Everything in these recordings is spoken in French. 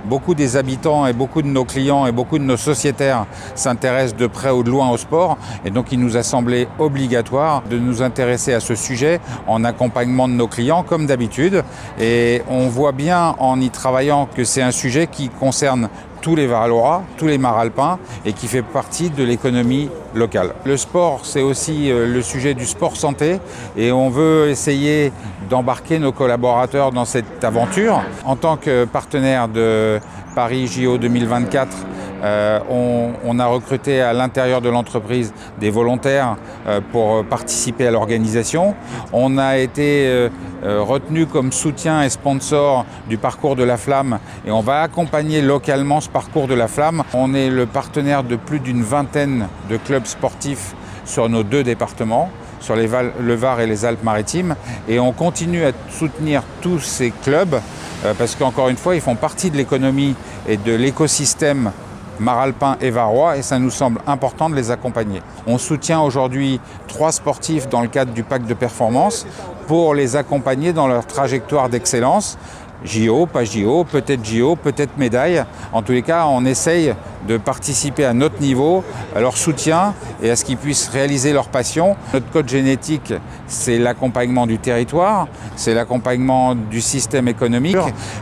beaucoup des habitants et beaucoup de nos clients et beaucoup de nos sociétaires s'intéressent de près ou de loin au sport. Et donc il nous a semblé obligatoire de nous intéresser à ce sujet en accompagnement de nos clients comme d'habitude. Et on voit bien en y travaillant que c'est un sujet qui concerne tous les Varois, tous les Maralpins et qui fait partie de l'économie locale. Le sport, c'est aussi le sujet du sport santé et on veut essayer d'embarquer nos collaborateurs dans cette aventure. En tant que partenaire de Paris JO 2024, on a recruté à l'intérieur de l'entreprise des volontaires pour participer à l'organisation. On a été retenu comme soutien et sponsor du parcours de la flamme et on va accompagner localement ce parcours de la flamme. On est le partenaire de plus d'une vingtaine de clubs sportifs sur nos 2 départements, sur le Var et les Alpes-Maritimes, et on continue à soutenir tous ces clubs parce qu'encore une fois, ils font partie de l'économie et de l'écosystème Maralpin et Varois et ça nous semble important de les accompagner. On soutient aujourd'hui 3 sportifs dans le cadre du pacte de performance pour les accompagner dans leur trajectoire d'excellence. JO, pas JO, peut-être médaille. En tous les cas, on essaye de participer à notre niveau, à leur soutien et à ce qu'ils puissent réaliser leur passion. Notre code génétique, c'est l'accompagnement du territoire, c'est l'accompagnement du système économique.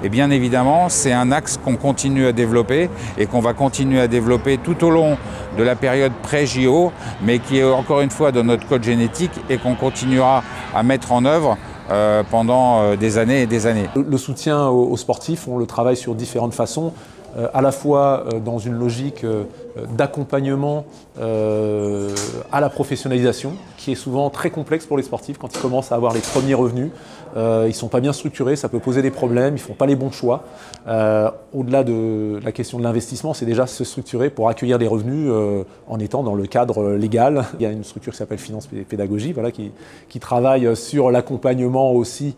Et bien évidemment, c'est un axe qu'on continue à développer et qu'on va continuer à développer tout au long de la période pré-JO, mais qui est encore une fois dans notre code génétique et qu'on continuera à mettre en œuvre pendant des années et des années. Le soutien aux sportifs, on le travaille sur différentes façons, à la fois dans une logique d'accompagnement à la professionnalisation, qui est souvent très complexe pour les sportifs quand ils commencent à avoir les premiers revenus. Ils ne sont pas bien structurés, ça peut poser des problèmes, ils ne font pas les bons choix. Au-delà de la question de l'investissement, c'est déjà se structurer pour accueillir des revenus en étant dans le cadre légal. Il y a une structure qui s'appelle Finance Pédagogie, voilà, qui travaille sur l'accompagnement aussi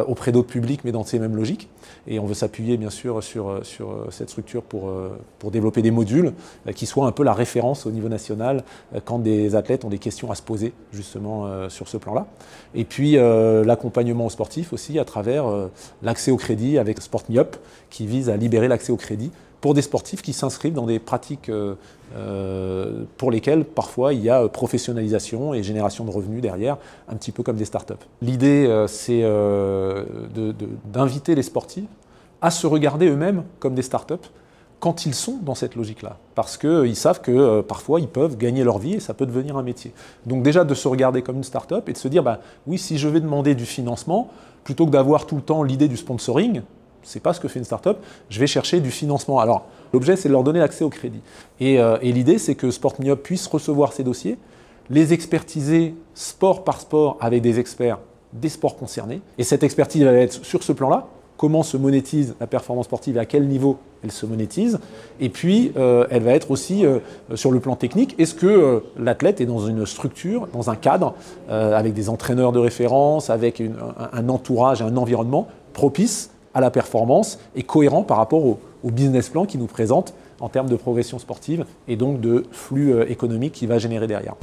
auprès d'autres publics, mais dans ces mêmes logiques. Et on veut s'appuyer bien sûr sur cette structure pour développer des modules qui soient un peu la référence au niveau national quand des athlètes ont des questions à se poser justement sur ce plan-là. Et puis l'accompagnement aux sportifs aussi à travers l'accès au crédit avec Sport Me Up qui vise à libérer l'accès au crédit pour des sportifs qui s'inscrivent dans des pratiques pour lesquelles parfois il y a professionnalisation et génération de revenus derrière, un petit peu comme des startups. L'idée c'est d'inviter les sportifs à se regarder eux-mêmes comme des startups quand ils sont dans cette logique-là, parce qu'ils savent que parfois ils peuvent gagner leur vie et ça peut devenir un métier. Donc déjà de se regarder comme une start-up et de se dire oui, si je vais demander du financement, plutôt que d'avoir tout le temps l'idée du sponsoring, c'est pas ce que fait une start-up, je vais chercher du financement. Alors l'objet c'est de leur donner l'accès au crédit. Et l'idée c'est que Sport Me Up puisse recevoir ces dossiers, les expertiser sport par sport avec des experts des sports concernés. Et cette expertise va être sur ce plan-là. Comment se monétise la performance sportive et à quel niveau elle se monétise. Et puis, elle va être aussi sur le plan technique. Est-ce que l'athlète est dans une structure, dans un cadre, avec des entraîneurs de référence, avec un entourage, un environnement propice à la performance et cohérent par rapport au business plan qu'il nous présente en termes de progression sportive et donc de flux économique qu'il va générer derrière.